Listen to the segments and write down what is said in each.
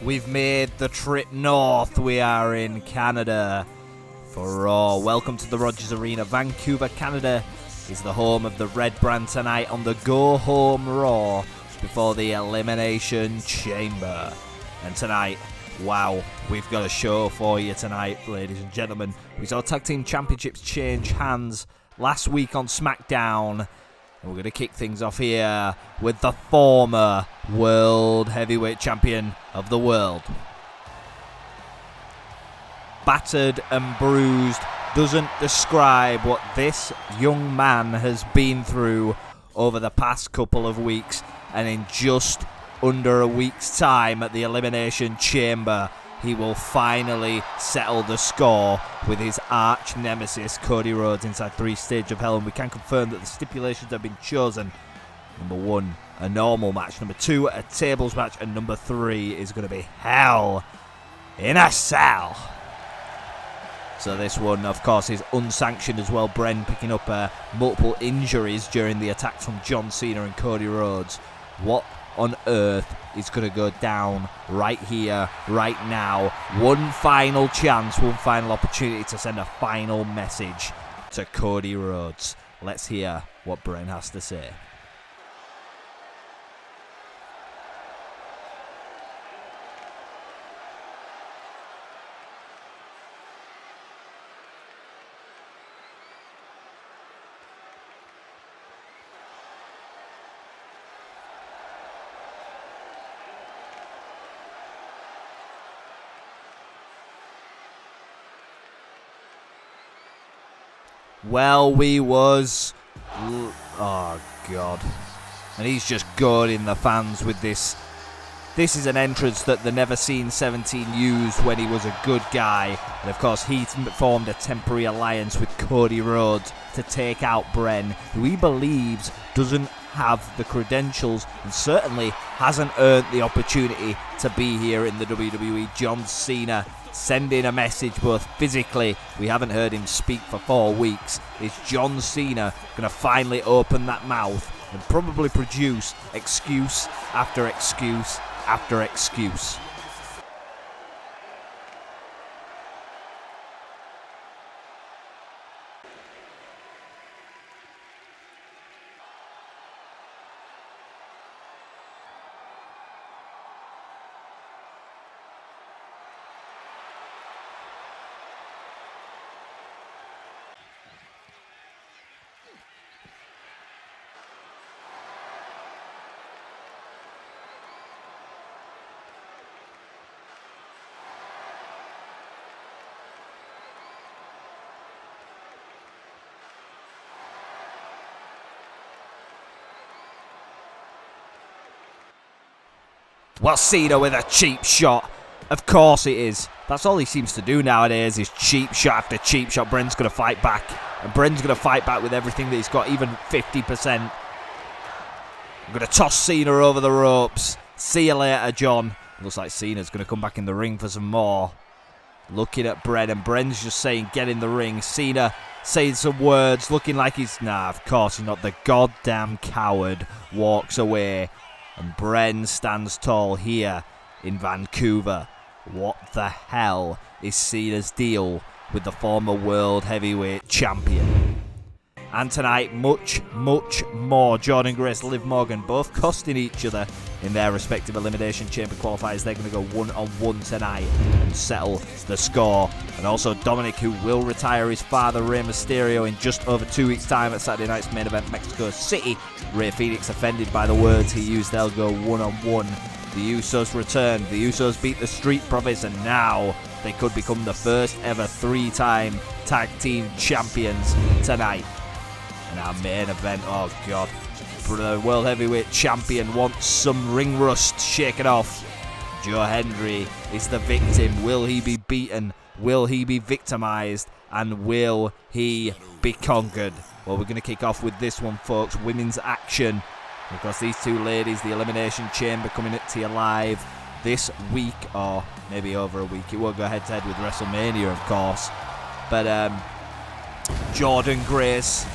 We've made the trip north. We are in Canada for Raw. Welcome to the Rogers Arena. Vancouver, Canada is the home of the Red brand tonight on the Go Home Raw before the Elimination Chamber. And tonight, wow, we've got a show for you tonight, ladies and gentlemen. We saw Tag Team Championships change hands last week on SmackDown. And we're going to kick things off here with the former World Heavyweight Champion of the world. Battered and bruised doesn't describe what this young man has been through over the past couple of weeks. And in just under a week's time at the Elimination Chamber, he will finally settle the score with his arch nemesis, Cody Rhodes, inside 3 Stage of Hell. And we can confirm that the stipulations have been chosen. Number 1, a normal match. Number 2, a tables match. And number 3 is going to be Hell in a Cell. So this one, of course, is unsanctioned as well. Bren picking up multiple injuries during the attacks from John Cena and Cody Rhodes. What on earth is going to go down right here, right now? One final chance, one final opportunity to send a final message to Cody Rhodes. Let's hear what Bren has to say. Well, we was... Oh, God. And he's just goading the fans with this. This is an entrance that the Never Seen 17 used when he was a good guy. And, of course, he formed a temporary alliance with Cody Rhodes to take out Bren, who he believes doesn't have the credentials and certainly hasn't earned the opportunity to be here in the WWE. John Cena sending a message both physically. We haven't heard him speak for 4 weeks. Is John Cena going to finally open that mouth and probably produce excuse after excuse after excuse? Well, Cena with a cheap shot. Of course it is. That's all he seems to do nowadays is cheap shot after cheap shot. Bren's going to fight back. And Bren's going to fight back with everything that he's got, even 50%. I'm going to toss Cena over the ropes. See you later, John. Looks like Cena's going to come back in the ring for some more. Looking at Bren, and Bren's just saying, get in the ring. Cena saying some words, looking like he's... Nah, of course he's not. The goddamn coward walks away. And Bren stands tall here in Vancouver. What the hell is Cena's deal with the former World Heavyweight Champion? And tonight, much, much more. Jordynne Grace, Liv Morgan, both costing each other in their respective Elimination Chamber qualifiers. They're going to go one-on-one tonight and settle the score. And also Dominic, who will retire his father, Rey Mysterio, in just over 2 weeks' time at Saturday night's main event, Mexico City. Rey Phoenix, offended by the words he used, they'll go one-on-one. The Usos return. The Usos beat the Street Profits, and now they could become the first ever 3-time tag team champions tonight. And our main event, oh God, the World Heavyweight Champion wants some ring rust shaken off. Joe Hendry is the victim. Will he be beaten? Will he be victimized? And will he be conquered? Well, we're going to kick off with this one, folks. Women's action. Because these two ladies, the Elimination Chamber, coming to you live this week, or maybe over a week. It won't go head-to-head with WrestleMania, of course. But Jordynne Grace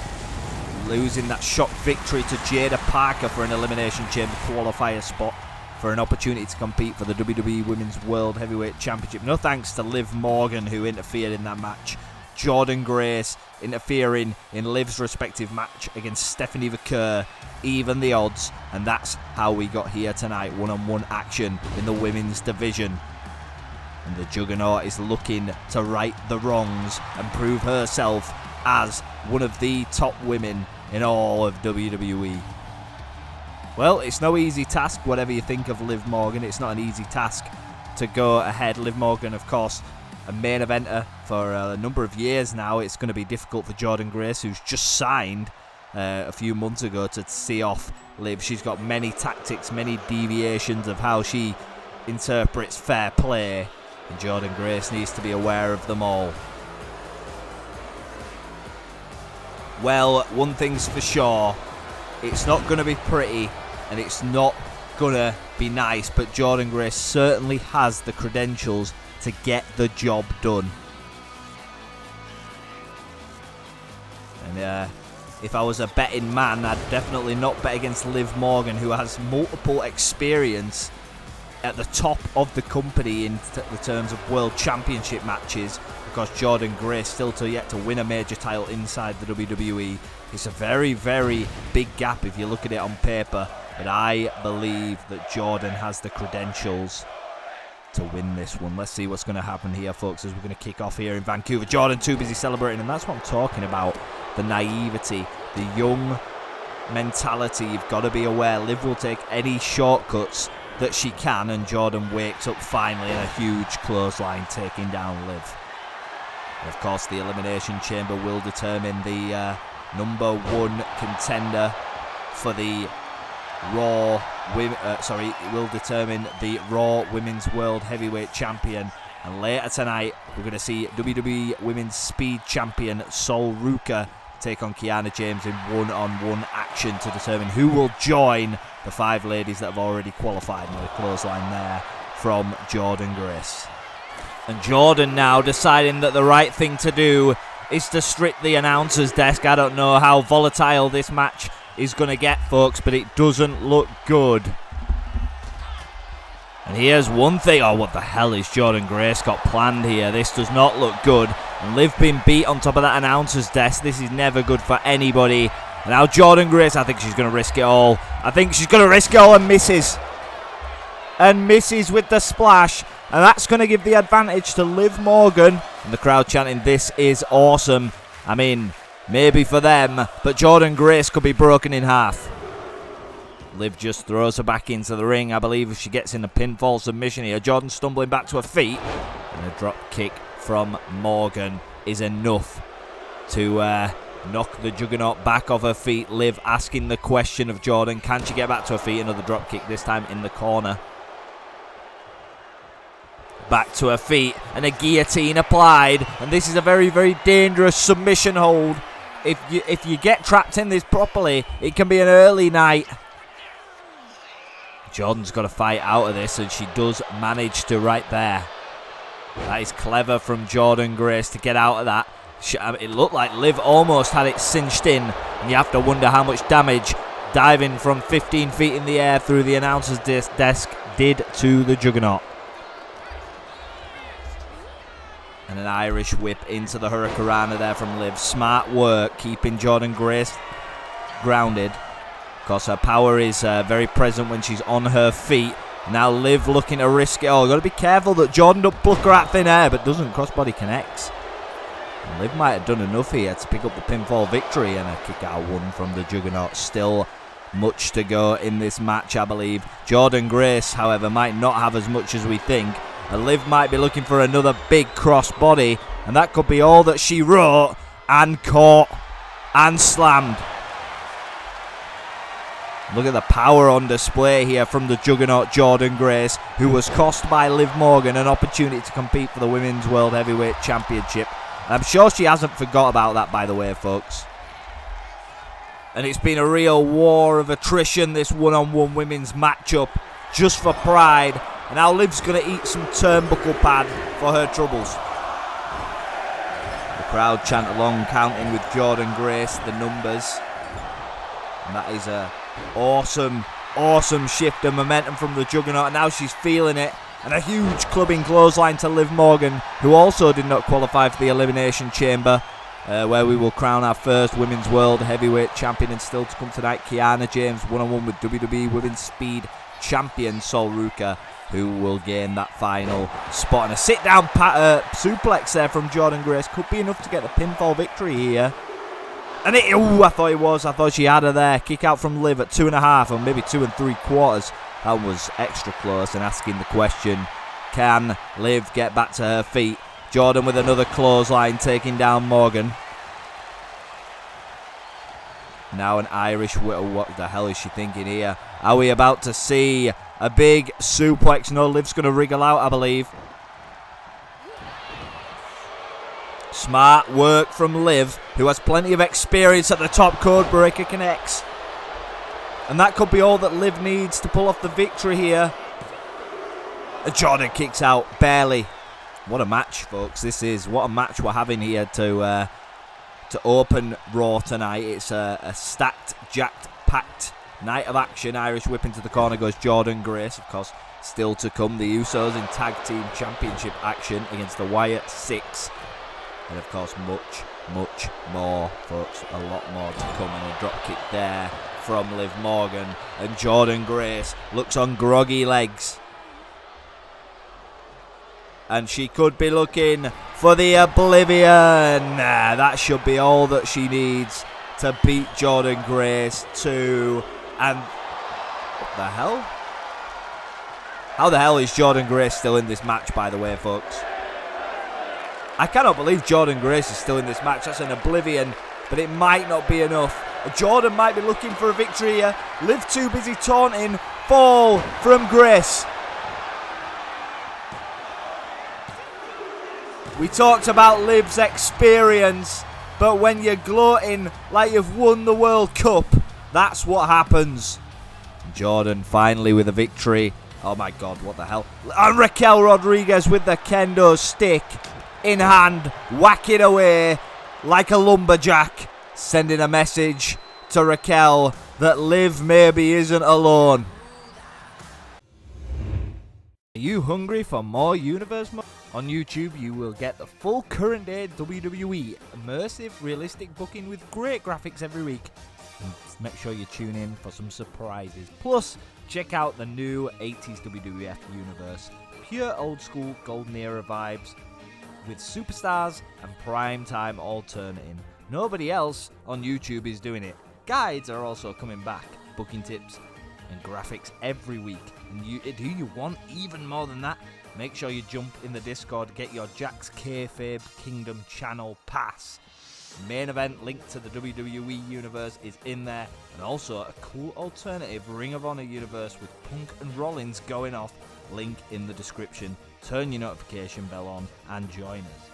losing that shock victory to Jada Parker for an Elimination Chamber qualifier spot. for an opportunity to compete for the WWE Women's World Heavyweight Championship. No thanks to Liv Morgan, who interfered in that match. Jordynne Grace interfering in Liv's respective match against Stephanie Vaquer. Even the odds, and that's how we got here tonight. One-on-one action in the women's division. And the Juggernaut is looking to right the wrongs and prove herself as one of the top women in all of WWE. Well, it's no easy task, whatever you think of Liv Morgan. It's not an easy task to go ahead. Liv Morgan, of course, a main eventer for a number of years now. It's going to be difficult for Jordynne Grace, who's just signed a few months ago, to see off Liv. She's got many tactics, many deviations of how she interprets fair play, and Jordynne Grace needs to be aware of them all. Well, one thing's for sure, it's not going to be pretty and it's not going to be nice, but Jordynne Grace certainly has the credentials to get the job done. And if I was a betting man, I'd definitely not bet against Liv Morgan, who has multiple experience at the top of the company in the terms of world championship matches. Because Jordynne Grace still yet to win a major title inside the WWE. It's a very, very big gap if you look at it on paper, but I believe that Jordynne has the credentials to win this one. Let's see what's going to happen here, folks, as we're going to kick off here in Vancouver. Jordynne too busy celebrating, and that's what I'm talking about. The naivety, the young mentality. You've got to be aware Liv will take any shortcuts that she can, and Jordynne wakes up finally in a huge clothesline, taking down Liv. And of course, the Elimination Chamber will determine the number one contender for the Raw. It will determine the Raw Women's World Heavyweight Champion. And later tonight, we're going to see WWE Women's Speed Champion Sol Ruka take on Kiana James in one-on-one action to determine who will join the 5 ladies that have already qualified. And a clothesline there from Jordynne Grace. And Jordynne now deciding that the right thing to do is to strip the announcer's desk. I don't know how volatile this match is going to get, folks, but it doesn't look good. And here's one thing. Oh, what the hell is Jordynne Grace got planned here? This does not look good. And Liv being beat on top of that announcer's desk. This is never good for anybody. And now Jordynne Grace, I think she's going to risk it all. I think she's going to risk it all and misses. And misses with the splash. And that's going to give the advantage to Liv Morgan. And the crowd chanting, "This is awesome." I mean, maybe for them, but Jordynne Grace could be broken in half. Liv just throws her back into the ring. I believe if she gets in a pinfall submission here, Jordynne stumbling back to her feet. And a drop kick from Morgan is enough to knock the Juggernaut back off her feet. Liv asking the question of Jordynne, can she get back to her feet? Another drop kick, this time in the corner. Back to her feet, and a guillotine applied. And this is a very, very dangerous submission hold. If you get trapped in this properly, it can be an early night. Jordynne's got to fight out of this, and she does manage to right there. That is clever from Jordynne Grace to get out of that. It looked like Liv almost had it cinched in, and you have to wonder how much damage diving from 15 feet in the air through the announcer's desk did to the Juggernaut. And an Irish whip into the Hurricanrana there from Liv. Smart work keeping Jordynne Grace grounded. Of course, her power is very present when she's on her feet. Now Liv looking to risk it all. Got to be careful that Jordynne don't pluck her out thin air, but doesn't. Crossbody connects. And Liv might have done enough here to pick up the pinfall victory, and a kick out one from the Juggernaut. Still much to go in this match, I believe. Jordynne Grace, however, might not have as much as we think. And Liv might be looking for another big crossbody, and that could be all that she wrote and caught and slammed. Look at the power on display here from the Juggernaut Jordynne Grace, who was cost by Liv Morgan an opportunity to compete for the Women's World Heavyweight Championship. And I'm sure she hasn't forgot about that, by the way, folks. And it's been a real war of attrition, this one-on-one women's matchup, just for pride. And now Liv's going to eat some turnbuckle pad for her troubles. The crowd chant along, counting with Jordynne Grace the numbers. And that is a awesome, awesome shift of momentum from the Juggernaut, and now she's feeling it. And a huge clubbing clothesline to Liv Morgan, who also did not qualify for the Elimination Chamber, where we will crown our first Women's World Heavyweight Champion. And still to come tonight, Kiana James, one-on-one with WWE Women's Speed Champion Sol Ruka, who will gain that final spot. And a sit-down suplex there from Jordynne Grace could be enough to get the pinfall victory here. And I thought she had her there. Kick out from Liv at 2.5 or maybe 2 3/4. That was extra close, and asking the question, can Liv get back to her feet? Jordynne with another clothesline taking down Morgan. Now an Irish whittle. What the hell is she thinking here? Are we about to see a big suplex? No, Liv's going to wriggle out, I believe. Smart work from Liv, who has plenty of experience at the top. Code breaker connects. And that could be all that Liv needs to pull off the victory here. And Jordynne kicks out, barely. What a match, folks, this is. What a match we're having here to open Raw tonight. It's a stacked, jacked, packed night of action. Irish whip into the corner goes Jordynne Grace. Of course, still to come, the Usos in Tag Team Championship action against the Wyatt Six. And, of course, much, much more, folks. A lot more to come. And a drop kick there from Liv Morgan, and Jordynne Grace looks on groggy legs, and she could be looking for the oblivion. That should be all that she needs to beat Jordynne Grace to. And what the hell? How the hell is Jordynne Grace still in this match, by the way, folks? I cannot believe Jordynne Grace is still in this match. That's an oblivion, but it might not be enough. Jordynne might be looking for a victory here. Liv too busy taunting. Fall from Grace. We talked about Liv's experience, but when you're gloating like you've won the World Cup, that's what happens. Jordynne finally with a victory. Oh my God, what the hell? And Raquel Rodriguez with the kendo stick in hand, whacking away like a lumberjack, sending a message to Raquel that Liv maybe isn't alone. Are you hungry for more universe mode? On YouTube, you will get the full current day WWE immersive, realistic booking with great graphics every week. And make sure you tune in for some surprises. Plus, check out the new 80s WWF universe. Pure old school golden era vibes with superstars and primetime alternating. Nobody else on YouTube is doing it. Guides are also coming back, booking tips and graphics every week. And do you want even more than that? Make sure you jump in the Discord, get your Jack's Kayfabe Kingdom channel pass. Main event link to the WWE universe is in there, and also a cool alternative Ring of Honor universe with Punk and Rollins going off. Link in the description. Turn your notification bell on and join us.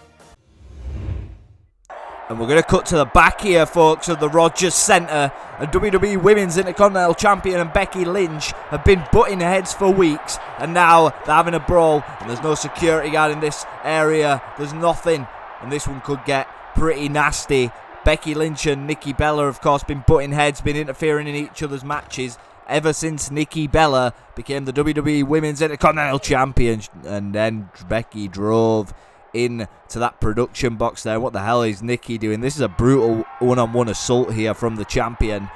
And we're going to cut to the back here, folks, of the Rogers Centre. And WWE Women's Intercontinental Champion and Becky Lynch have been butting heads for weeks. And now they're having a brawl. And there's no security guard in this area. There's nothing. And this one could get pretty nasty. Becky Lynch and Nikki Bella, of course, been butting heads, been interfering in each other's matches ever since Nikki Bella became the WWE Women's Intercontinental Champion. And then Becky drove into that production box there. What the hell is Nikki doing? This is a brutal one-on-one assault here from the champion.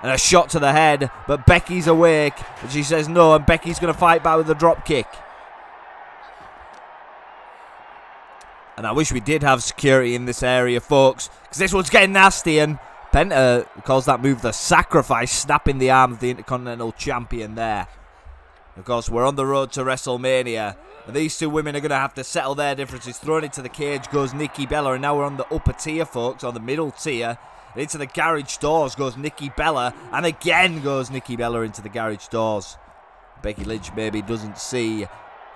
And a shot to the head, but Becky's awake. And she says no, and Becky's going to fight back with a drop kick. And I wish we did have security in this area, folks, because this one's getting nasty. And Penta calls that move the sacrifice, snapping the arm of the Intercontinental Champion there. Of course, we're on the road to WrestleMania, and these two women are going to have to settle their differences. Thrown into the cage goes Nikki Bella, and now we're on the upper tier, folks, on the middle tier. And into the garage doors goes Nikki Bella, and again goes Nikki Bella into the garage doors. Becky Lynch maybe doesn't see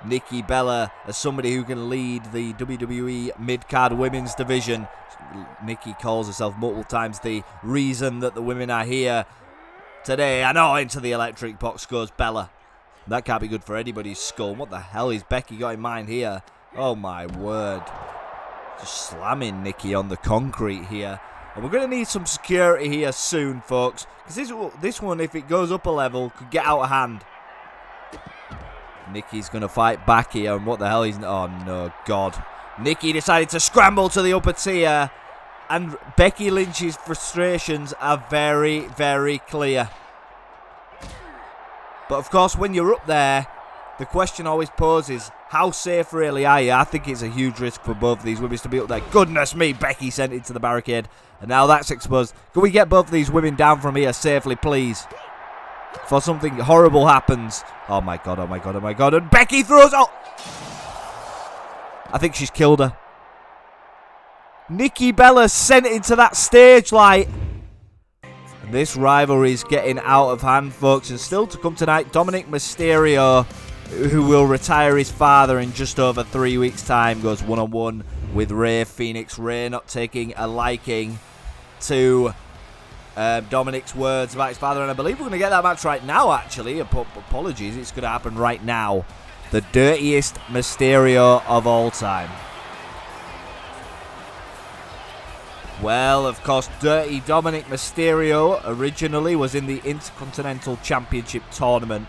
Nikki Bella as somebody who can lead the WWE mid-card women's division. Nikki calls herself multiple times the reason that the women are here today. I know, into the electric box goes Bella. That can't be good for anybody's skull. What the hell is Becky got in mind here? Oh my word. Just slamming Nikki on the concrete here. And we're going to need some security here soon, folks. Because this one, if it goes up a level, could get out of hand. Nikki's going to fight back here. And what the hell is... Oh, no, God. Nikki decided to scramble to the upper tier. And Becky Lynch's frustrations are very, very clear. But, of course, when you're up there, the question always poses, how safe really are you? I think it's a huge risk for both of these women to be up there. Goodness me, Becky sent it to the barricade. And now that's exposed. Can we get both of these women down from here safely, please? Before something horrible happens. Oh, my God, oh, my God, oh, my God. And Becky throws... Oh! I think she's killed her. Nikki Bella sent it into that stage light. And this rivalry is getting out of hand, folks. And still to come tonight, Dominic Mysterio, who will retire his father in just over 3 weeks' time, goes one-on-one with Rey Phoenix. Rey not taking a liking to Dominic's words about his father. And I believe we're going to get that match right now, actually. Apologies, it's going to happen right now. The dirtiest Mysterio of all time. Well, of course, Dirty Dominic Mysterio originally was in the Intercontinental Championship tournament.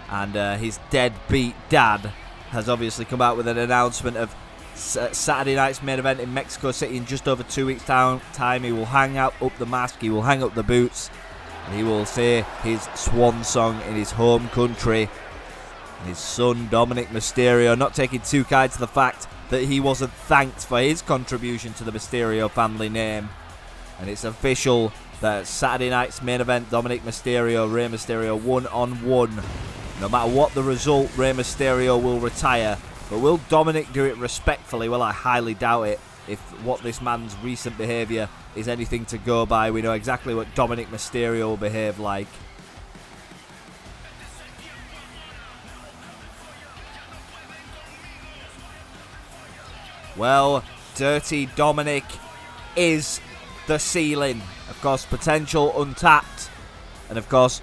And his deadbeat dad has obviously come out with an announcement of Saturday night's main event in Mexico City in just over 2 weeks' time. He will hang up the mask, he will hang up the boots, and he will say his swan song in his home country. And his son, Dominic Mysterio, not taking too kind to the fact that he wasn't thanked for his contribution to the Mysterio family name. And it's official that Saturday night's main event, Dominic Mysterio, Rey Mysterio, one-on-one. No matter what the result, Rey Mysterio will retire. But will Dominic do it respectfully? Well, I highly doubt it. If what this man's recent behaviour is anything to go by, we know exactly what Dominic Mysterio will behave like. Well, Dirty Dominic is the ceiling. Of course, potential untapped. And of course,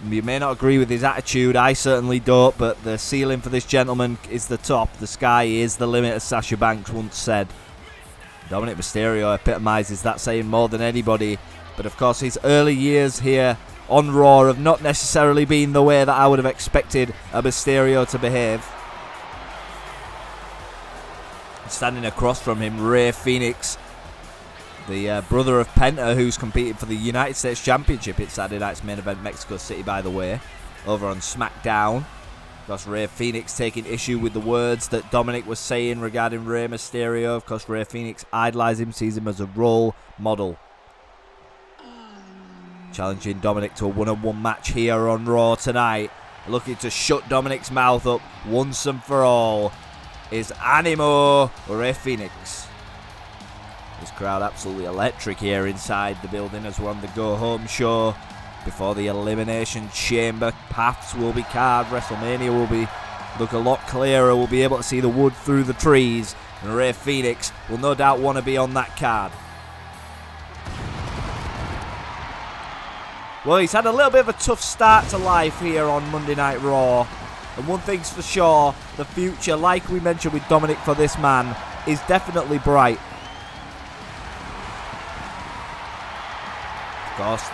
you may not agree with his attitude. I certainly don't. But the ceiling for this gentleman is the top. The sky is the limit, as Sasha Banks once said. Dominic Mysterio epitomises that saying more than anybody. But of course, his early years here on Raw have not necessarily been the way that I would have expected a Mysterio to behave. Standing across from him, Rey Phoenix, the brother of Penta, who's competing for the United States Championship in Saturday night's main event, Mexico City, by the way, over on SmackDown. Of course, Rey Phoenix taking issue with the words that Dominic was saying regarding Rey Mysterio. Of course, Rey Phoenix idolizes him, sees him as a role model. Challenging Dominic to a one-on-one match here on Raw tonight. Looking to shut Dominic's mouth up once and for all is Animo Rey Phoenix. This crowd absolutely electric here inside the building as we're on the go-home show before the Elimination Chamber. Paths will be carved. WrestleMania will look a lot clearer. We'll be able to see the wood through the trees. And Rey Phoenix will no doubt want to be on that card. Well, he's had a little bit of a tough start to life here on Monday Night Raw. And one thing's for sure, the future, like we mentioned with Dominic for this man, is definitely bright. Of course,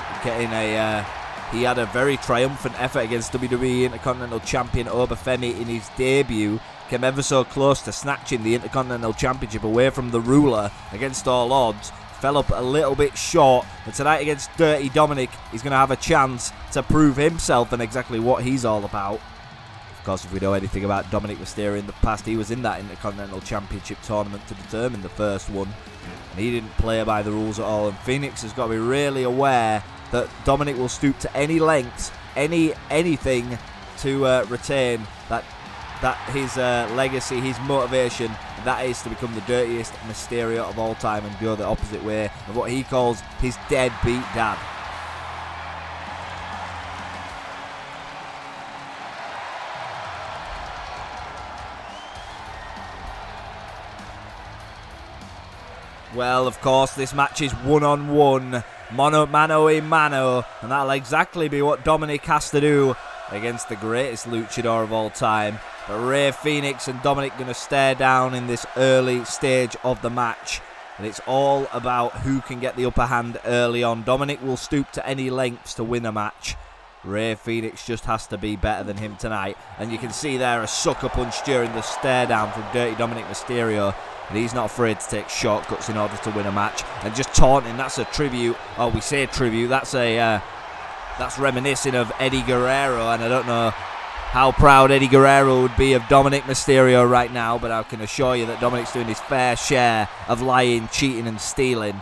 he had a very triumphant effort against WWE Intercontinental Champion Obafemi in his debut. Came ever so close to snatching the Intercontinental Championship away from the ruler against all odds. Fell up a little bit short. And tonight against Dirty Dominic, he's going to have a chance to prove himself and exactly what he's all about. Of course, if we know anything about Dominic Mysterio in the past, he was in that Intercontinental Championship tournament to determine the first one. And he didn't play by the rules at all. And Phoenix has got to be really aware that Dominic will stoop to any lengths, anything to retain that his legacy, his motivation, that is to become the dirtiest Mysterio of all time and go the opposite way of what he calls his deadbeat dad. Well, of course, this match is one-on-one, mano a mano, and that'll exactly be what Dominic has to do against the greatest luchador of all time. But Rey Phoenix and Dominic going to stare down in this early stage of the match. And it's all about who can get the upper hand early on. Dominic will stoop to any lengths to win a match. Rey Phoenix just has to be better than him tonight. And you can see there a sucker punch during the stare down from Dirty Dominic Mysterio. And he's not afraid to take shortcuts in order to win a match. And just taunting, that's a tribute. Oh, we say tribute, that's reminiscent of Eddie Guerrero. And I don't know how proud Eddie Guerrero would be of Dominic Mysterio right now, but I can assure you that Dominic's doing his fair share of lying, cheating and stealing.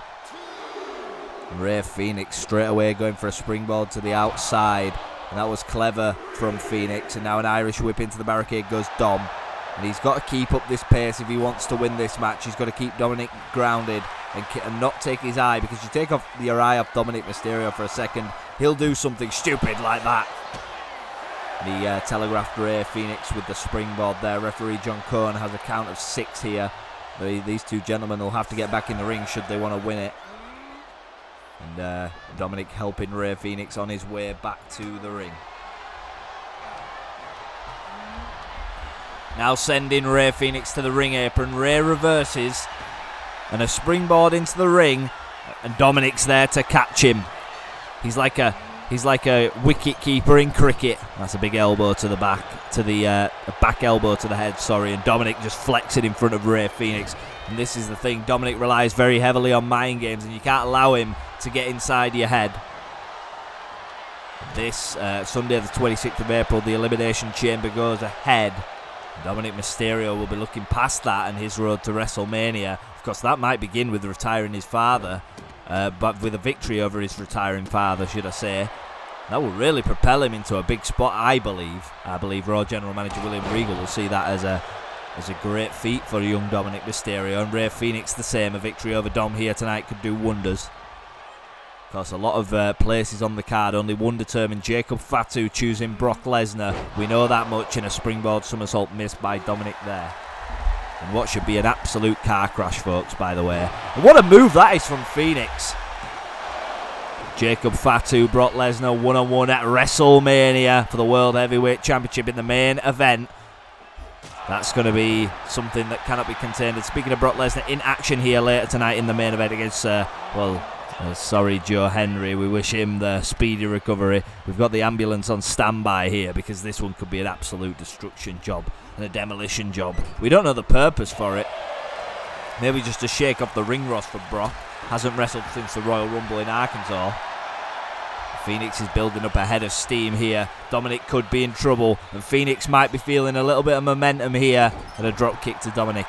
And Rey Phoenix straight away going for a springboard to the outside, and that was clever from Phoenix. And now an Irish whip into the barricade goes Dom, and he's got to keep up this pace if he wants to win this match. He's got to keep Dominic grounded and not take his eye, because you take your eye off Dominic Mysterio for a second, he'll do something stupid like that. The telegraphed Rey Phoenix with the springboard there. Referee John Cohen has a count of 6 here. These two gentlemen will have to get back in the ring should they want to win it. And Dominic helping Rey Phoenix on his way back to the ring. Now sending Rey Phoenix to the ring apron. Rey reverses and a springboard into the ring, and Dominic's there to catch him. He's like a wicket keeper in cricket. That's a big elbow to the back, a back elbow to the head, sorry. And Dominic just flexed it in front of Rey Phoenix. And this is the thing, Dominic relies very heavily on mind games, and you can't allow him to get inside your head. This Sunday the 26th of April, the Elimination Chamber goes ahead. Dominic Mysterio will be looking past that and his road to WrestleMania. Of course, that might begin with retiring his father. But with a victory over his retiring father, should I say. That will really propel him into a big spot, I believe. I believe Raw General Manager William Regal will see that as a great feat for young Dominic Mysterio. And Rey Phoenix the same. A victory over Dom here tonight could do wonders. Of course, a lot of places on the card. Only one determined. Jacob Fatu choosing Brock Lesnar. We know that much. And a springboard somersault missed by Dominic there. And what should be an absolute car crash, folks, by the way. And what a move that is from Phoenix. Jacob Fatu, Brock Lesnar, one-on-one at WrestleMania for the World Heavyweight Championship in the main event. That's going to be something that cannot be contained. And speaking of Brock Lesnar, in action here later tonight in the main event against, Joe Hendry. We wish him the speedy recovery. We've got the ambulance on standby here because this one could be an absolute destruction job and a demolition job. We don't know the purpose for it. Maybe just to shake off the ring rust for Brock. Hasn't wrestled since the Royal Rumble in Arkansas. Phoenix is building up a head of steam here. Dominic could be in trouble, and Phoenix might be feeling a little bit of momentum here. And a drop kick to Dominic.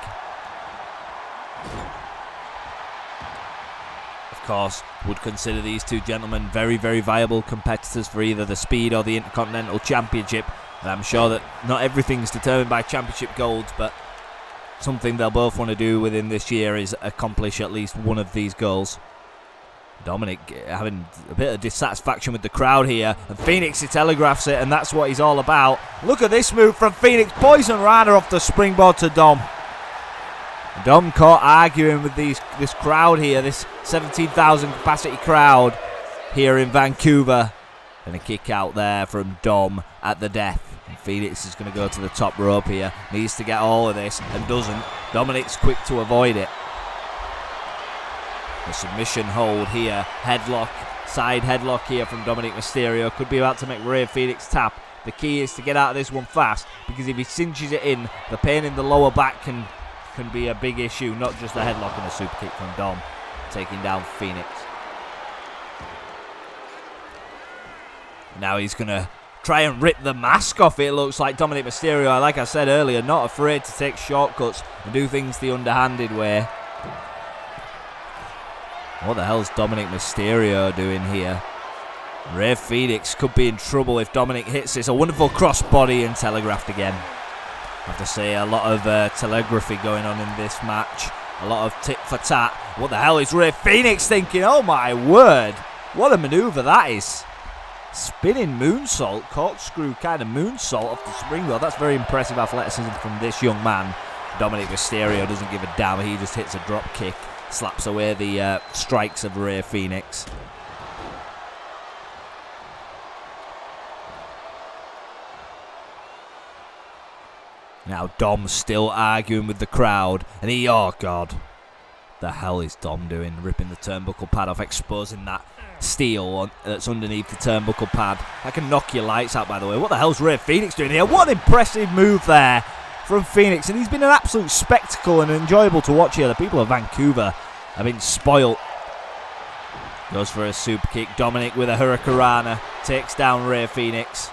Of course, would consider these two gentlemen very, very viable competitors for either the Speed or the Intercontinental Championship. And I'm sure that not everything's determined by championship golds, but something they'll both want to do within this year is accomplish at least one of these goals. Dominic having a bit of dissatisfaction with the crowd here, and Phoenix, he telegraphs it, and that's what he's all about. Look at this move from Phoenix, Poison Rana off the springboard to Dom. Dom caught arguing with this crowd here, this 17,000 capacity crowd here in Vancouver. And a kick out there from Dom at the death. And Phoenix is going to go to the top rope here. Needs to get all of this and doesn't. Dominic's quick to avoid it. The submission hold here. Headlock. Side headlock here from Dominic Mysterio. Could be about to make Rey Phoenix tap. The key is to get out of this one fast, because if he cinches it in, the pain in the lower back can be a big issue. Not just a headlock and a super kick from Dom. Taking down Phoenix. Now he's going to try and rip the mask off, it looks like. Dominic Mysterio, like I said earlier, not afraid to take shortcuts and do things the underhanded way. What the hell's Dominic Mysterio doing here? Rey Phoenix could be in trouble if Dominic hits this. A wonderful crossbody and telegraphed again. I have to say, a lot of telegraphy going on in this match. A lot of tit for tat. What the hell is Rey Phoenix thinking? Oh my word. What a maneuver that is. Spinning moonsault, corkscrew kind of moonsault off the springboard. That's very impressive athleticism from this young man. Dominic Mysterio doesn't give a damn. He just hits a drop kick, slaps away the strikes of Rey Phoenix. Now Dom's still arguing with the crowd, and oh god. The hell is Dom doing? Ripping the turnbuckle pad off, exposing that steel that's underneath the turnbuckle pad. That can knock your lights out, by the way. What the hell's Rey Phoenix doing here? What an impressive move there from Phoenix. And he's been an absolute spectacle and enjoyable to watch here. The people of Vancouver have been spoilt. Goes for a super kick. Dominic with a hurricanrana. Takes down Rey Phoenix.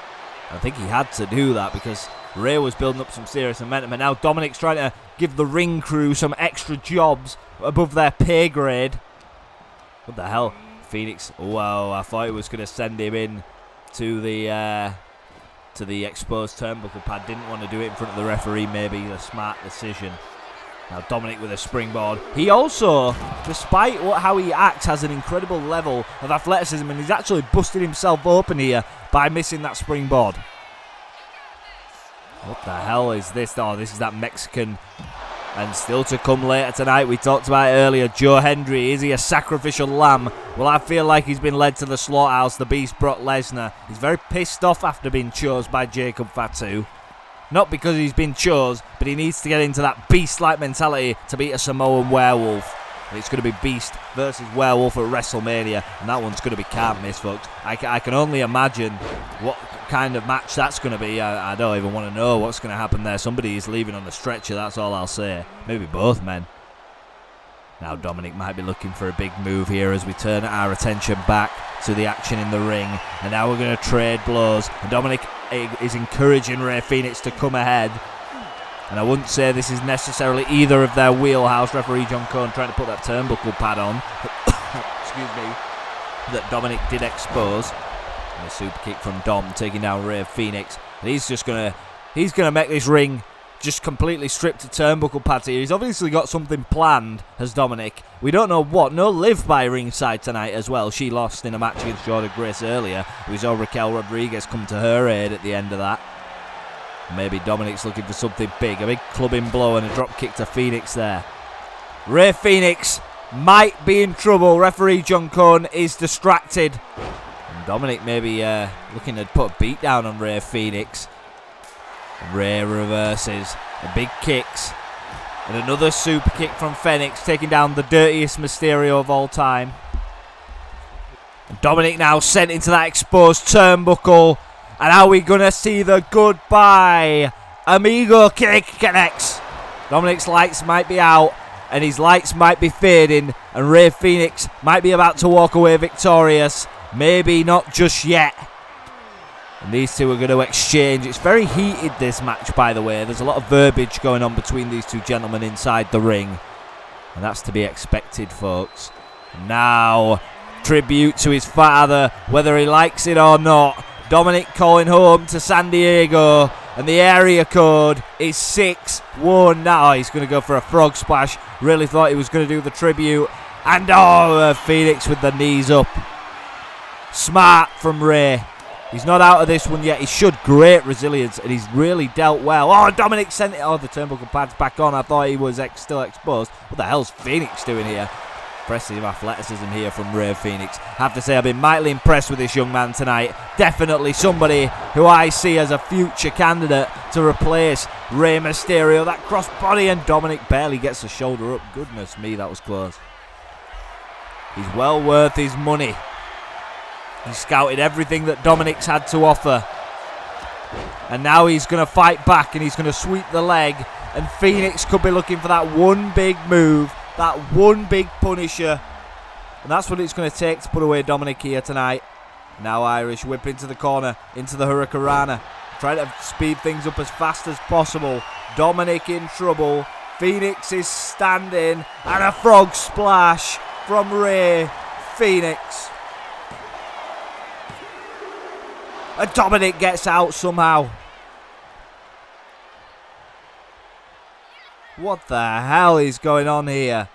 I think he had to do that because Rey was building up some serious momentum. And now Dominic's trying to give the ring crew some extra jobs above their pay grade. What the hell? Phoenix. Whoa, I thought he was going to send him in to the exposed turnbuckle pad. Didn't want to do it in front of the referee. Maybe a smart decision. Now Dominic with a springboard. He also, despite how he acts, has an incredible level of athleticism, and he's actually busted himself open here by missing that springboard. What the hell is this? Oh, this is that Mexican. And still to come later tonight, we talked about it earlier, Joe Hendry. Is he a sacrificial lamb? Well, I feel like he's been led to the slaughterhouse, the beast Brock Lesnar. He's very pissed off after being chose by Jacob Fatu. Not because he's been chose, but he needs to get into that beast-like mentality to beat a Samoan werewolf. And it's going to be Beast versus Werewolf at WrestleMania, and that one's going to be can't miss, folks. I can only imagine what kind of match that's going to be. I don't even want to know what's going to happen there. Somebody is leaving on the stretcher, that's all I'll say. Maybe both men. Now Dominic might be looking for a big move here as we turn our attention back to the action in the ring. And now we're going to trade blows. And Dominic is encouraging Rey Phoenix to come ahead. And I wouldn't say this is necessarily either of their wheelhouse. Referee John Cone trying to put that turnbuckle pad on. Excuse me. That Dominic did expose. And a super kick from Dom taking down Rey Phoenix. And he's just going to make this ring just completely stripped of turnbuckle pads here. He's obviously got something planned as Dominic. We don't know what. No Liv by ringside tonight as well. She lost in a match against Jordan Grace earlier. We saw Raquel Rodriguez come to her aid at the end of that. Maybe Dominic's looking for something big. A big clubbing blow and a drop kick to Phoenix there. Rey Phoenix might be in trouble. Referee John Cone is distracted. And Dominic maybe looking to put a beat down on Rey Phoenix. Rey reverses. The big kicks. And another super kick from Phoenix, taking down the dirtiest Mysterio of all time. And Dominic now sent into that exposed turnbuckle. And are we going to see the goodbye amigo kick connects? Dominic's lights might be out. And his lights might be fading. And Rey Phoenix might be about to walk away victorious. Maybe not just yet. And these two are going to exchange. It's very heated, this match, by the way. There's a lot of verbiage going on between these two gentlemen inside the ring. And that's to be expected, folks. Now, tribute to his father, whether he likes it or not. Dominic calling home to San Diego. And the area code is 6-1. Now he's going to go for a frog splash. Really thought he was going to do the tribute. And Phoenix with the knees up. Smart from Rey. He's not out of this one yet. He showed great resilience and he's really dealt well. Oh, Dominic sent it. Oh, the turnbuckle pad's back on. I thought he was still exposed. What the hell's Phoenix doing here? Impressive athleticism here from Rey Phoenix. I have to say I've been mightily impressed with this young man tonight. Definitely somebody who I see as a future candidate to replace Rey Mysterio. That crossbody and Dominic barely gets the shoulder up. Goodness me, that was close. He's well worth his money. He scouted everything that Dominic's had to offer. And now he's going to fight back and he's going to sweep the leg. And Phoenix could be looking for that one big move. That one big punisher. And that's what it's going to take to put away Dominic here tonight. Now Irish whip into the corner, into the hurricanrana. Trying to speed things up as fast as possible. Dominic in trouble. Phoenix is standing. And a frog splash from Rey Phoenix. And Dominic gets out somehow. What the hell is going on here?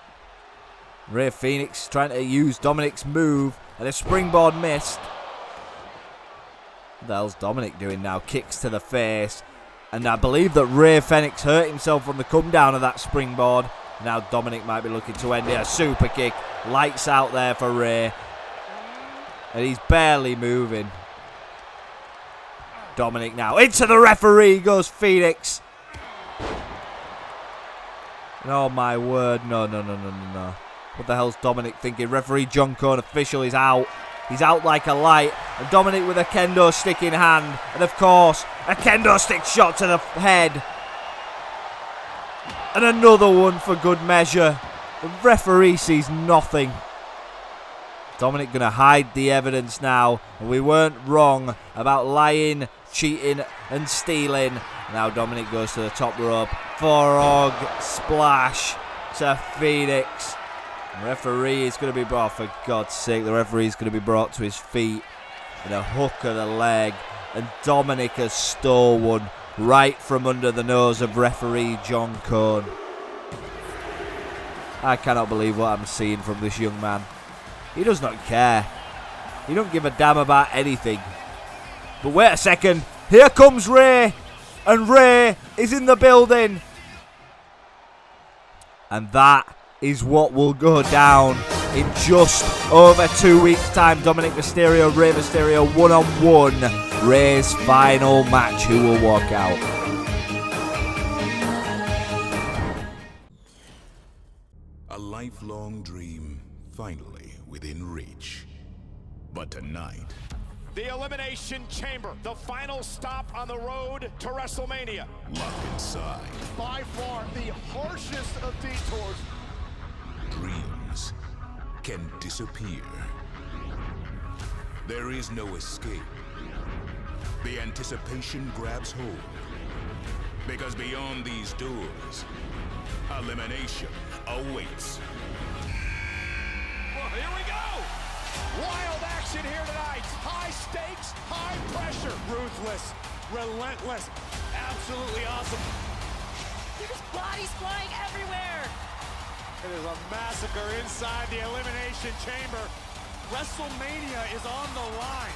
Rey Phoenix trying to use Dominic's move. And a springboard missed. What the hell's Dominic doing now? Kicks to the face. And I believe that Rey Phoenix hurt himself on the come down of that springboard. Now Dominic might be looking to end it. A super kick. Lights out there for Rey. And he's barely moving. Dominic now into the referee goes Phoenix. Oh my word, no. What the hell's Dominic thinking? Referee John Cone official is out. He's out like a light. And Dominic with a kendo stick in hand. And of course, a kendo stick shot to the head. And another one for good measure. The referee sees nothing. Dominic going to hide the evidence now. And we weren't wrong about lying, cheating and stealing. Now Dominic goes to the top rope. Forog splash to Phoenix. The referee is going to be brought, for God's sake, the referee is going to be brought to his feet. And a hook of the leg. And Dominic has stole one right from under the nose of referee John Cone. I cannot believe what I'm seeing from this young man. He does not care. He don't give a damn about anything. But wait a second. Here comes Rey. And Rey is in the building. And that is what will go down in just over 2 weeks' time. Dominic Mysterio, Rey Mysterio, one-on-one. Rey's final match. Who will walk out? A lifelong dream finally within reach. But tonight, the Elimination Chamber, the final stop on the road to WrestleMania. locked inside, By far the harshest of detours. dreams can disappear. There is no escape. The anticipation grabs hold. Because beyond these doors, elimination awaits. Well, here we go. Wild action here tonight. High stakes, high pressure. Ruthless, relentless, absolutely awesome. There's bodies flying everywhere. It is a massacre inside the Elimination Chamber. WrestleMania is on the line.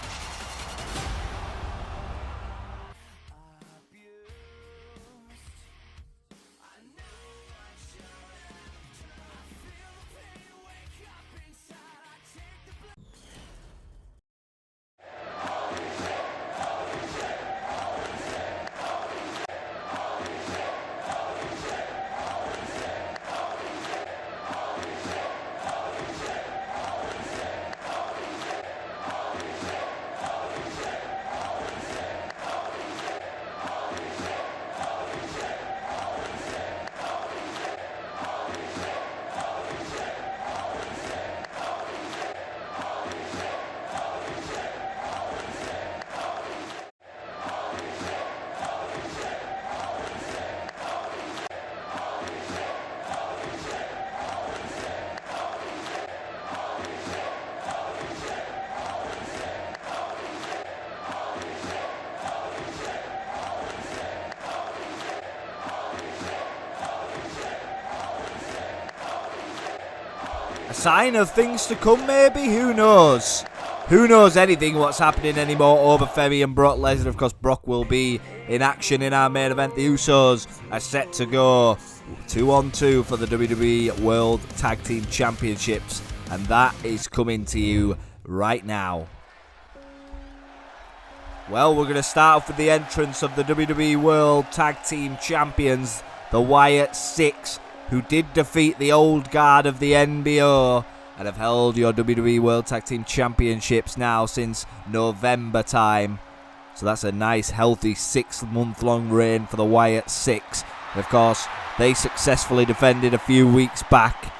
A sign of things to come, maybe? Who knows? Who knows anything what's happening anymore over Femi and Brock Lesnar? Of course, Brock will be in action in our main event. The Usos are set to go 2-on-2 for the WWE World Tag Team Championships. And that is coming to you right now. Well, we're going to start off with the entrance of the WWE World Tag Team Champions, the Wyatt Six, who did defeat the old guard of the NBO and have held your WWE World Tag Team Championships now since November time. So that's a nice, healthy 6-month-long reign for the Wyatt Six. And of course, they successfully defended a few weeks back.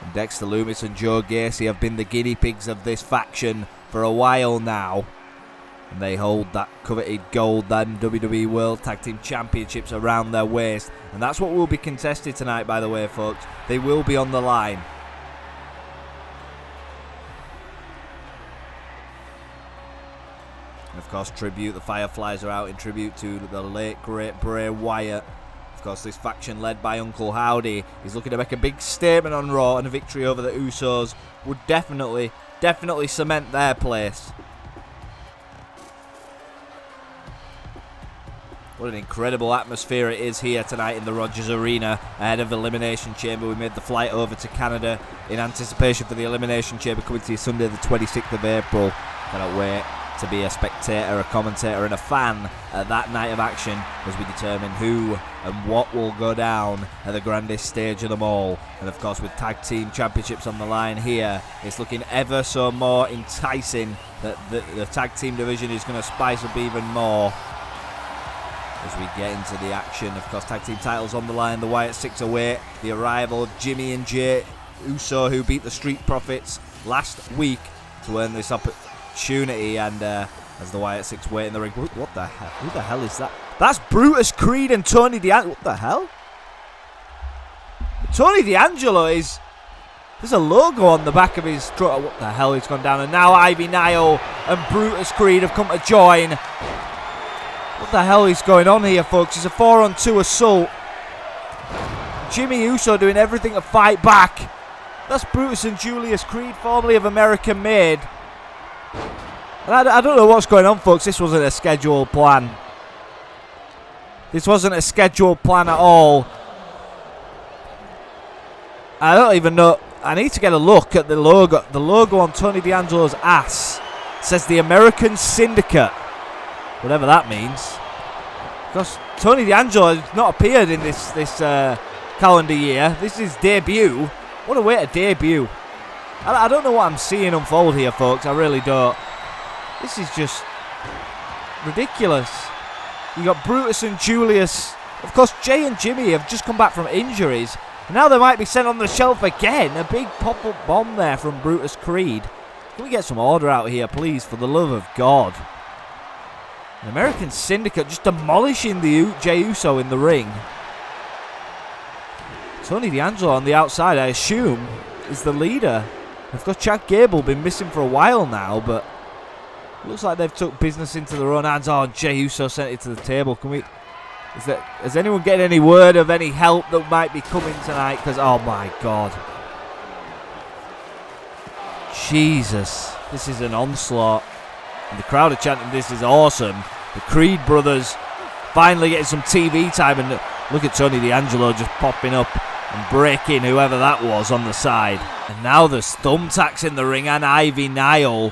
And Dexter Lumis and Joe Gacy have been the guinea pigs of this faction for a while now. And they hold that coveted gold and WWE World Tag Team Championships around their waist. And that's what will be contested tonight, by the way, folks. They will be on the line. And of course, tribute. The Fireflies are out in tribute to the late, great Bray Wyatt. Of course, this faction led by Uncle Howdy is looking to make a big statement on Raw, and a victory over the Usos would definitely cement their place. What an incredible atmosphere it is here tonight in the Rogers Arena ahead of Elimination Chamber. We made the flight over to Canada in anticipation for the Elimination Chamber coming to you Sunday the 26th of April. Cannot wait to be a spectator, a commentator and a fan at that night of action as we determine who and what will go down at the grandest stage of them all. And of course, with tag team championships on the line here, it's looking ever so more enticing that the tag team division is going to spice up even more as we get into the action. Of course, tag team titles on the line, the Wyatt Six await the arrival of Jimmy and Jay Uso, who beat the Street Profits last week to earn this opportunity. And as the Wyatt Six wait in the ring, what the hell? Who the hell is that? That's Brutus Creed and Tony D'Angelo. What the hell? Tony D'Angelo is... There's a logo on the back of his strut. What the hell? He's gone down. And now Ivy Nile and Brutus Creed have come to join. What the hell is going on here, folks? It's a 4-on-2 assault. Jimmy Uso doing everything to fight back. That's Brutus and Julius Creed, formerly of American Made. And I don't know what's going on, folks. This wasn't a scheduled plan. This wasn't a scheduled plan at all. I don't even know. I need to get a look at the logo. The logo on Tony D'Angelo's ass says the American Syndicate. Whatever that means. Because Tony D'Angelo has not appeared in this calendar year. This is his debut. What a way to debut. I don't know what I'm seeing unfold here, folks. I really don't. This is just ridiculous. You got Brutus and Julius. Of course, Jay and Jimmy have just come back from injuries. And now they might be sent on the shelf again. A big pop-up bomb there from Brutus Creed. Can we get some order out here, please, for the love of God? The American Syndicate just demolishing the Jey Uso in the ring. Tony D'Angelo on the outside, I assume, is the leader. Of course, Chad Gable been missing for a while now, but looks like they've took business into their own hands. Oh, Jey Uso sent it to the table. Can we... Is anyone getting any word of any help that might be coming tonight? Because, oh my God. Jesus. This is an onslaught. And the crowd are chanting, this is awesome. The Creed brothers finally getting some TV time. And look at Tony D'Angelo just popping up and breaking whoever that was on the side. And now there's thumbtacks in the ring and Ivy Nile.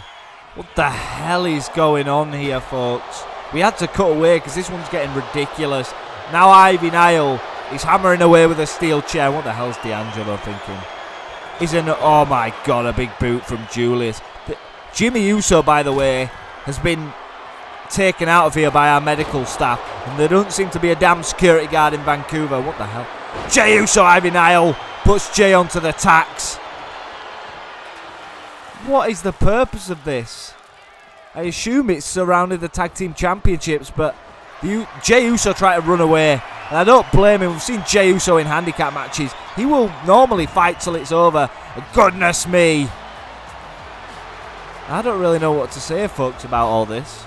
What the hell is going on here, folks? We had to cut away because this one's getting ridiculous. Now Ivy Nile is hammering away with a steel chair. What the hell's D'Angelo thinking? Oh my God, a big boot from Julius. Jimmy Uso, by the way, has been taken out of here by our medical staff. And there don't seem to be a damn security guard in Vancouver. What the hell? Jey Uso, Ivy Nile puts Jay onto the tacks. What is the purpose of this? I assume it's surrounding the tag team championships, but Jey Uso tried to run away, and I don't blame him. We've seen Jey Uso in handicap matches. He will normally fight till it's over. And goodness me. I don't really know what to say, folks, about all this.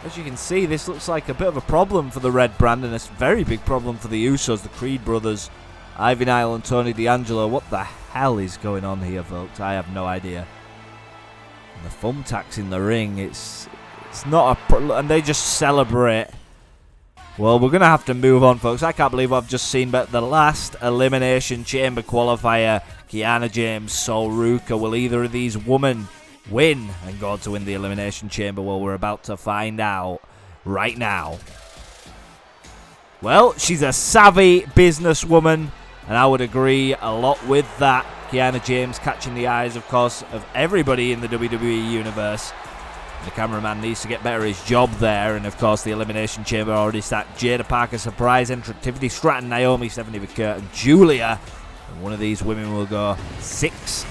As you can see, this looks like a bit of a problem for the Red Brand, and a very big problem for the Usos, the Creed brothers, Ivy Nile and Tony D'Angelo. What the hell is going on here, folks? I have no idea. And the thumbtacks in the ring, it's not and they just celebrate. Well, we're going to have to move on, folks. I can't believe what I've just seen, but the last Elimination Chamber Qualifier, Kiana James, Sol Ruka, will either of these women win and go on to win the Elimination Chamber? Well, we're about to find out right now. Well, she's a savvy businesswoman, and I would agree a lot with that. Kiana James catching the eyes, of course, of everybody in the WWE universe. The cameraman needs to get better at his job there. And, of course, the Elimination Chamber already stacked. Jada Parker, surprise entrant. Tiffany Stratton, Naomi, Stephanie McCurt, and Julia. And one of these women will go. 6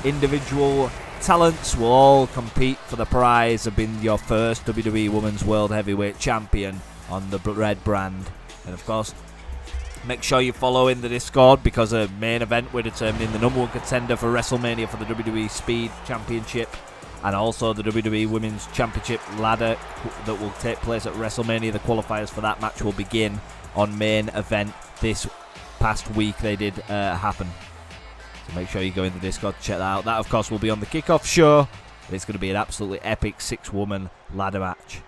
individual talents will all compete for the prize of being your first WWE Women's World Heavyweight Champion on the Red Brand. And, of course, make sure you follow in the Discord, because a main event, we're determining the number 1 contender for WrestleMania for the WWE Speed Championship, and also the WWE Women's Championship ladder that will take place at WrestleMania. The qualifiers for that match will begin on main event. This past week they did happen. So make sure you go in the Discord to check that out. That, of course, will be on the kickoff show. It's going to be an absolutely epic 6-woman ladder match.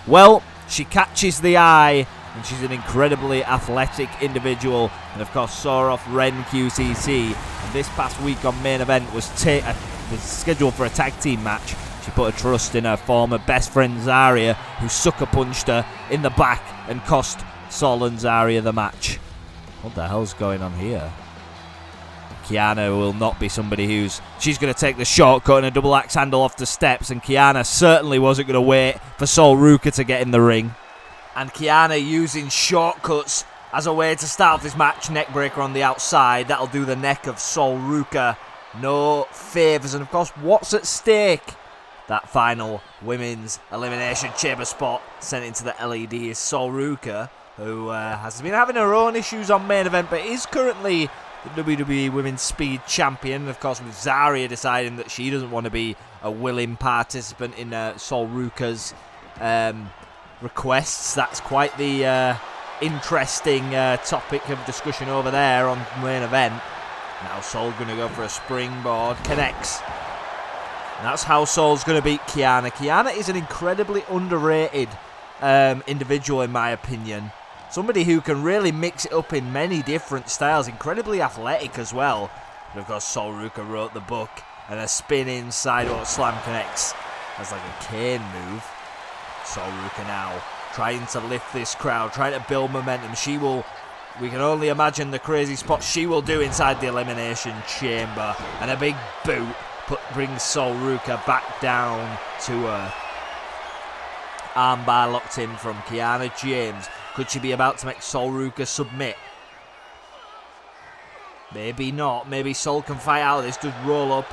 Well, she catches the eye and she's an incredibly athletic individual, and of course saw off Ren QCC. And this past week on Main Event was scheduled for a tag team match. She put her trust in her former best friend Zarya, who sucker punched her in the back and cost Sol and Zarya the match. What the hell's going on here? Kiana will not be somebody she's going to take the shortcut and a double axe handle off the steps, and Kiana certainly wasn't going to wait for Sol Ruka to get in the ring. And Kiana using shortcuts as a way to start off this match. Neckbreaker on the outside, that'll do the neck of Sol Ruka no favours. And of course, what's at stake? That final women's elimination chamber spot sent into the LED is Sol Ruka, who has been having her own issues on Main Event, but is currently the WWE Women's Speed Champion. Of course, with Zarya deciding that she doesn't want to be a willing participant in Sol Ruka's requests. That's quite the interesting topic of discussion over there on Main Event. Now Sol going to go for a springboard, connects. And that's how Sol's going to beat Kiana. Kiana is an incredibly underrated individual in my opinion. Somebody who can really mix it up in many different styles. Incredibly athletic as well. But of course, Sol Ruka wrote the book. And a spin inside slam connects. That's like a cane move. Sol Ruka now trying to lift this crowd. Trying to build momentum. We can only imagine the crazy spots she will do inside the Elimination Chamber. And a big boot brings Sol Ruka back down to earth. Armbar locked in from Kiana James. Could she be about to make Sol Ruka submit? Maybe not. Maybe Sol can fight out of this. Does roll up.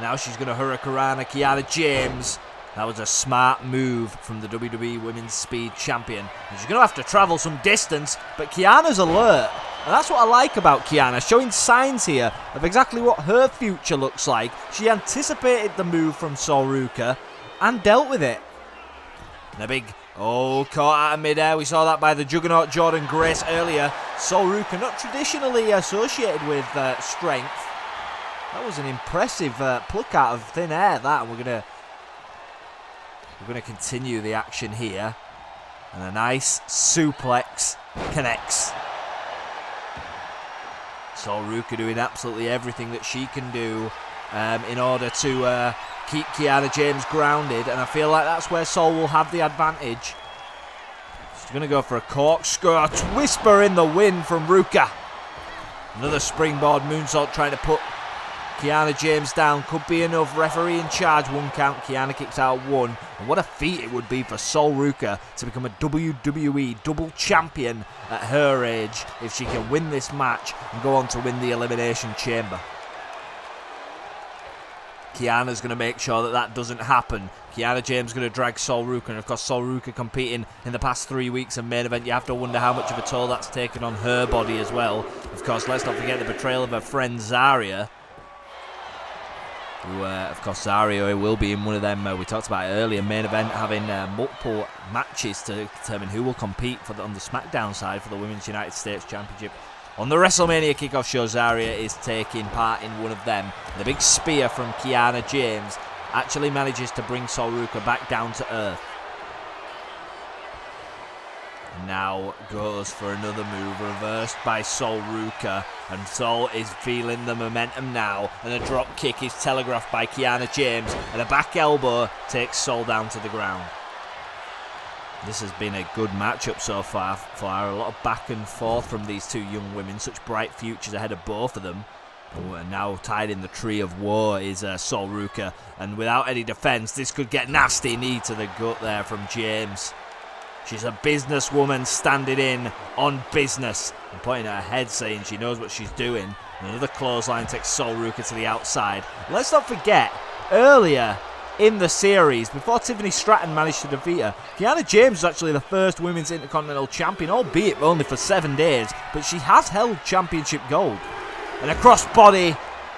Now she's going to hurricanrana Kiana James. That was a smart move from the WWE Women's Speed Champion. And she's going to have to travel some distance, but Kiana's alert. And that's what I like about Kiana, showing signs here of exactly what her future looks like. She anticipated the move from Sol Ruka and dealt with it. And a big, caught out of midair. We saw that by the Juggernaut Jordan Grace earlier. Sol Ruka not traditionally associated with strength. That was an impressive pluck out of thin air, that. And we're going to continue the action here. And a nice suplex connects. Sol Ruka doing absolutely everything that she can do in order to keep Kiana James grounded, and I feel like that's where Sol will have the advantage. She's going to go for a corkscrew, a whisper in the wind from Ruka. Another springboard moonsault trying to put Kiana James down. Could be enough. Referee in charge. 1 count. Kiana kicks out 1. And what a feat it would be for Sol Ruka to become a WWE double champion at her age if she can win this match and go on to win the Elimination Chamber. Kiana's going to make sure that doesn't happen. Kiana James going to drag Sol Ruka, and of course Sol Ruka competing in the past 3 weeks of Main Event. You have to wonder how much of a toll that's taken on her body as well. Of course, let's not forget the betrayal of her friend Zarya. Who, of course, Zarya will be in one of them. We talked about it earlier. Main Event having multiple matches to determine who will compete on the SmackDown side for the Women's United States Championship. On the WrestleMania kickoff show, Zarya is taking part in one of them. And the big spear from Kiana James actually manages to bring Sol Ruka back down to earth. Now goes for another move, reversed by Sol Ruka. And Sol is feeling the momentum now. And a drop kick is telegraphed by Kiana James. And a back elbow takes Sol down to the ground. This has been a good matchup so far. A lot of back and forth from these two young women. Such bright futures ahead of both of them. And now tied in the tree of woe is Sol Ruka. And without any defence, this could get nasty. Knee to the gut there from James. She's a businesswoman standing in on business. And pointing at her head saying she knows what she's doing. And another clothesline takes Sol Ruka to the outside. Let's not forget, earlier in the series, before Tiffany Stratton managed to defeat her, Kiana James was actually the first Women's Intercontinental Champion, albeit only for 7 days, but she has held championship gold. And a crossbody,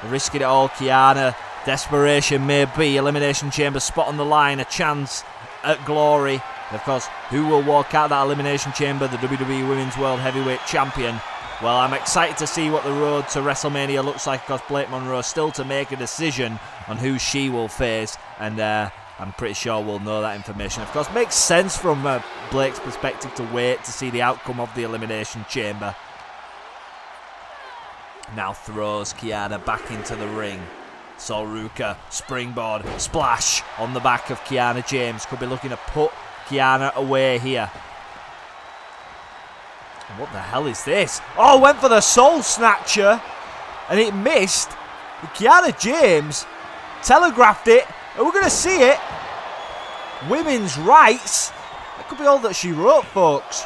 risking it all, Kiana. Desperation may be, Elimination Chamber spot on the line, a chance at glory. And of course, who will walk out that Elimination Chamber? The WWE Women's World Heavyweight Champion. Well, I'm excited to see what the road to WrestleMania looks like, because Blake Monroe still to make a decision on who she will face. And I'm pretty sure we'll know that information. Of course, makes sense from Blake's perspective to wait to see the outcome of the Elimination Chamber. Now throws Kiana back into the ring. Sol Ruka, springboard, splash on the back of Kiana James. Could be looking to put Kiana away here. What the hell is this? Oh, went for the Soul Snatcher, and it missed. Kiana James telegraphed it, and we're going to see it. Women's rights. That could be all that she wrote, folks.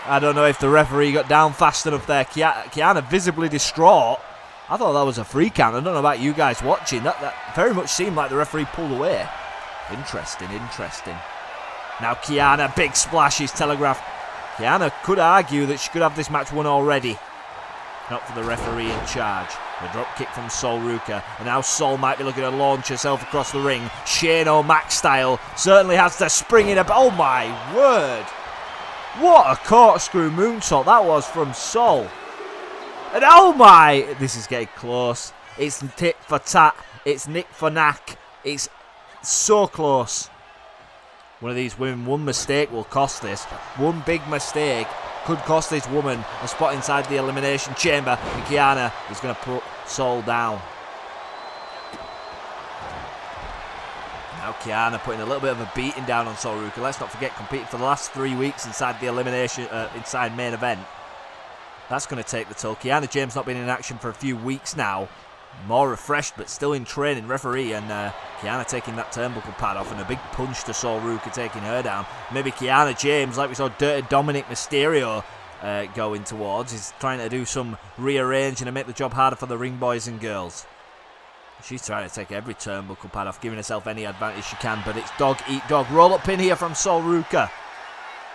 I don't know if the referee got down fast enough there. Kiana visibly distraught. I thought that was a free count. I don't know about you guys watching. That very much seemed like the referee pulled away. Interesting. Now Kiana, big splash is telegraphed. Kiana could argue that she could have this match won already. Not for the referee in charge. The drop kick from Sol Ruka. And now Sol might be looking to launch herself across the ring. Shane O'Mac style. Certainly has the spring in her. Oh my word. What a corkscrew moonsault that was from Sol. And oh my. This is getting close. It's tit for tat. It's nick for knack. It's so close. One of these women, one mistake will cost this. One big mistake could cost this woman a spot inside the Elimination Chamber. And Kiana is going to put Sol down. Now Kiana putting a little bit of a beating down on Sol Ruka. Let's not forget, competed for the last 3 weeks inside the elimination, inside main event. That's going to take the toll. Kiana James not been in action for a few weeks now. More refreshed, but still in training. Referee and Kiana taking that turnbuckle pad off, and a big punch to Sol Ruka, taking her down. Maybe Kiana James, like we saw Dirty Dominic Mysterio going towards, is trying to do some rearranging and make the job harder for the ring boys and girls. She's trying to take every turnbuckle pad off, giving herself any advantage she can, but it's dog eat dog. Roll up pin here from Sol Ruka.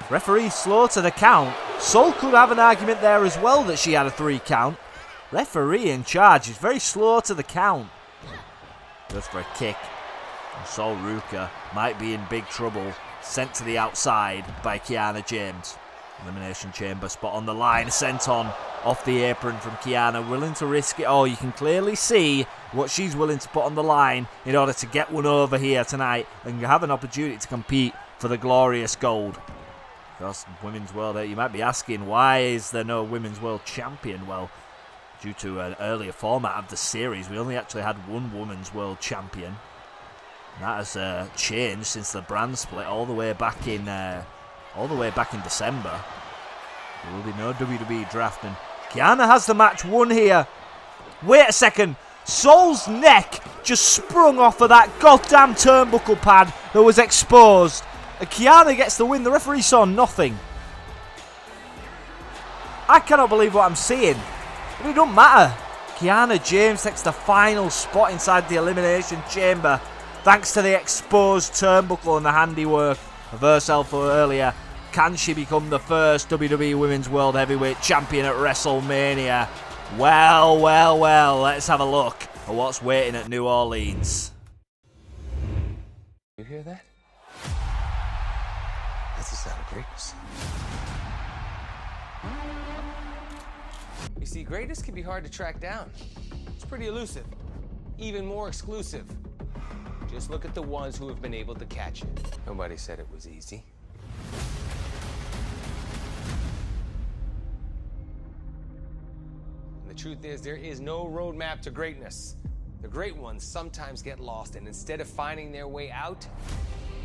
Referee slow to the count. Sol could have an argument there as well that she had a 3 count. Referee in charge is very slow to the count. Goes for a kick. And Sol Ruka might be in big trouble. Sent to the outside by Kiana James. Elimination Chamber spot on the line. Sent on off the apron from Kiana. Willing to risk it all. You can clearly see what she's willing to put on the line in order to get one over here tonight and have an opportunity to compete for the glorious gold. Of course, Women's World, you might be asking, why is there no Women's World Champion? Well, due to an earlier format of the series, we only actually had one Women's World Champion. And that has changed since the brand split all the way back in December. There will be no WWE draft, and Kiana has the match won here. Wait a second. Sol's neck just sprung off of that goddamn turnbuckle pad that was exposed. And Kiana gets the win. The referee saw nothing. I cannot believe what I'm seeing. But it don't matter. Kiana James takes the final spot inside the Elimination Chamber thanks to the exposed turnbuckle and the handiwork of herself earlier. Can she become the first WWE Women's World Heavyweight Champion at WrestleMania? Well, let's have a look at what's waiting at New Orleans. You hear that? That's the sound of greatness. You see, greatness can be hard to track down. It's pretty elusive, even more exclusive. Just look at the ones who have been able to catch it. Nobody said it was easy. And the truth is, there is no roadmap to greatness. The great ones sometimes get lost, and instead of finding their way out,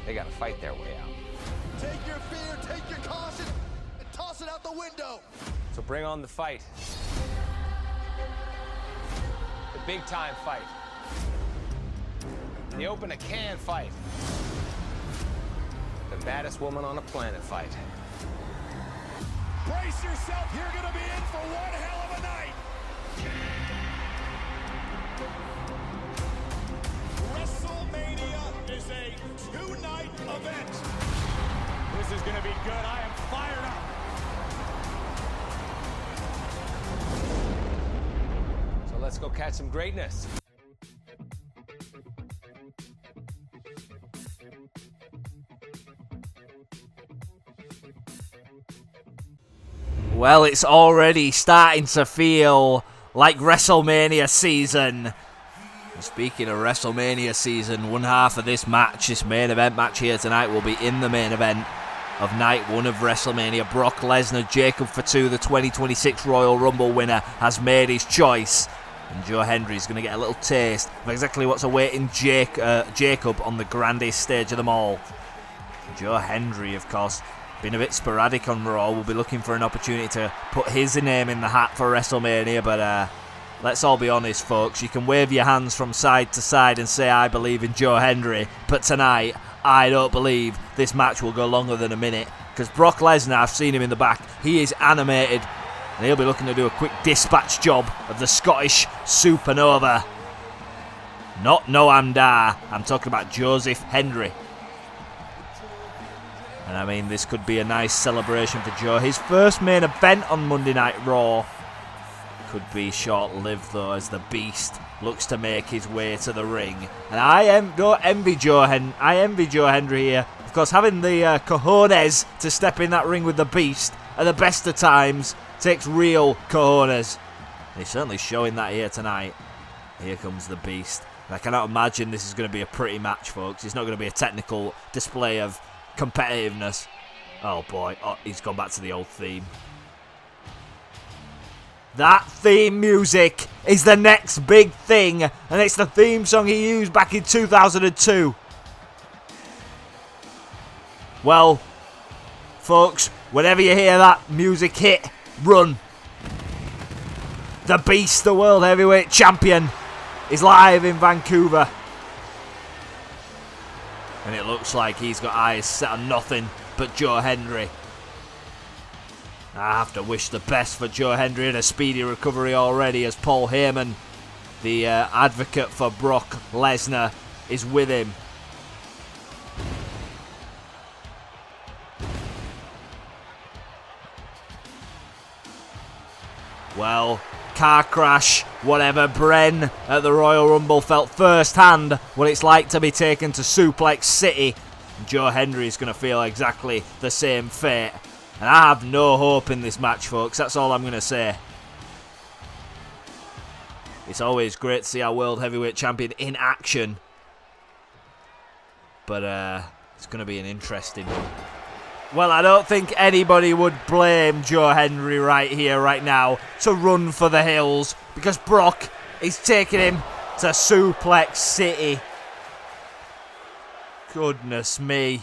they gotta fight their way out. Take your fear, take your caution, and toss it out the window. So bring on the fight. The big time fight. The open a can fight. The baddest woman on the planet fight. Brace yourself, you're gonna be in for one hell of a night. WrestleMania is a 2-night event. This is gonna be good. I am fired up. So let's go catch some greatness. Well, it's already starting to feel like WrestleMania season. Speaking of WrestleMania season, one half of this match, this main event match here tonight, will be in the main event of night one of WrestleMania. Brock Lesnar, Jacob Fatu, the 2026 Royal Rumble winner, has made his choice. And Joe Hendry is going to get a little taste of exactly what's awaiting Jacob on the grandest stage of them all. Joe Hendry, of course, been a bit sporadic on Raw. Will be looking for an opportunity to put his name in the hat for WrestleMania, but let's all be honest, folks. You can wave your hands from side to side and say, I believe in Joe Hendry, but tonight, I don't believe this match will go longer than a minute, because Brock Lesnar, I've seen him in the back, he is animated, and he'll be looking to do a quick dispatch job of the Scottish Supernova. Not Noam Dar, I'm talking about Joseph Hendry. And I mean, this could be a nice celebration for Joe. His first main event on Monday Night Raw could be short-lived, though, as the Beast looks to make his way to the ring. And I don't envy Joe Hendry here. Of course, having the cojones to step in that ring with the Beast at the best of times takes real cojones. And he's certainly showing that here tonight. Here comes the Beast. And I cannot imagine this is going to be a pretty match, folks. It's not going to be a technical display of competitiveness. Oh boy, he's gone back to the old theme. That theme music is the next big thing, and it's the theme song he used back in 2002. Well, folks, whenever you hear that music hit, run. The Beast, the World Heavyweight Champion, is live in Vancouver. And it looks like he's got eyes set on nothing but Joe Hendry. I have to wish the best for Joe Hendry and a speedy recovery already, as Paul Heyman, the advocate for Brock Lesnar, is with him. Well, car crash, whatever. Bren at the Royal Rumble felt firsthand what it's like to be taken to Suplex City. Joe Hendry is going to feel exactly the same fate. And I have no hope in this match, folks. That's all I'm going to say. It's always great to see our World Heavyweight Champion in action. But it's going to be an interesting one. Well, I don't think anybody would blame Joe Hendry right here, right now, to run for the hills, because Brock is taking him to Suplex City. Goodness me.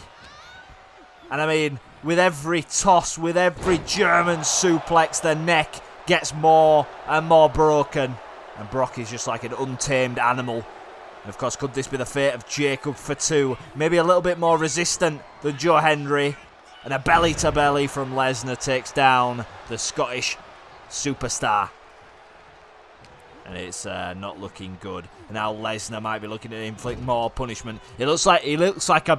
And I mean, with every toss, with every German suplex, the neck gets more and more broken. And Brock is just like an untamed animal. And of course, could this be the fate of Jacob Fatu? Maybe a little bit more resistant than Joe Hendry. And a belly-to-belly from Lesnar takes down the Scottish superstar. And it's not looking good. And now Lesnar might be looking to inflict more punishment. He looks like a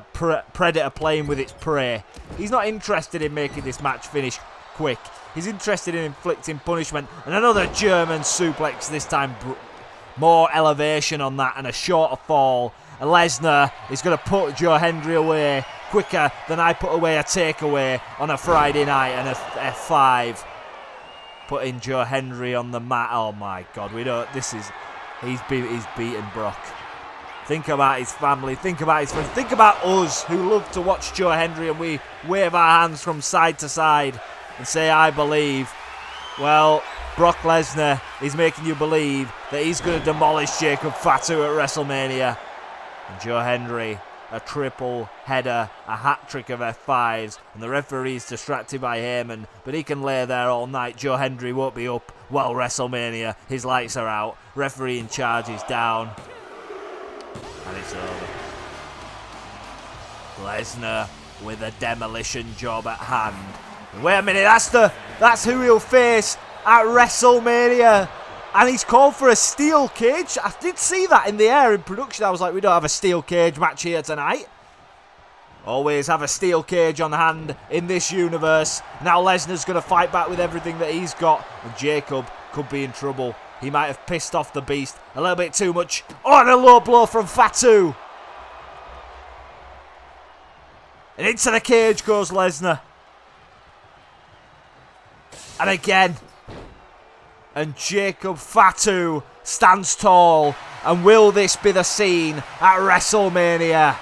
predator playing with its prey. He's not interested in making this match finish quick. He's interested in inflicting punishment. And another German suplex, this time more elevation on that and a shorter fall. And Lesnar is going to put Joe Hendry away quicker than I put away a takeaway on a Friday night and a F5. Putting Joe Hendry on the mat. Oh my God, he's beaten Brock. Think about his family, think about his friends, think about us who love to watch Joe Hendry and we wave our hands from side to side and say, I believe. Well, Brock Lesnar is making you believe that he's going to demolish Jacob Fatu at WrestleMania. And Joe Hendry, a triple header, a hat-trick of F5s, and the referee's distracted by Heyman, but he can lay there all night. Joe Hendry won't be up while WrestleMania. His lights are out. Referee in charge is down. And it's over. Lesnar with a demolition job at hand. Wait a minute, that's who he'll face at WrestleMania. And he's called for a steel cage. I did see that in the air in production. I was like, we don't have a steel cage match here tonight. Always have a steel cage on hand in this universe. Now Lesnar's going to fight back with everything that he's got. And Jacob could be in trouble. He might have pissed off the Beast a little bit too much. Oh, and a low blow from Fatu. And into the cage goes Lesnar. And again. And Jacob Fatu stands tall And will this be the scene at WrestleMania?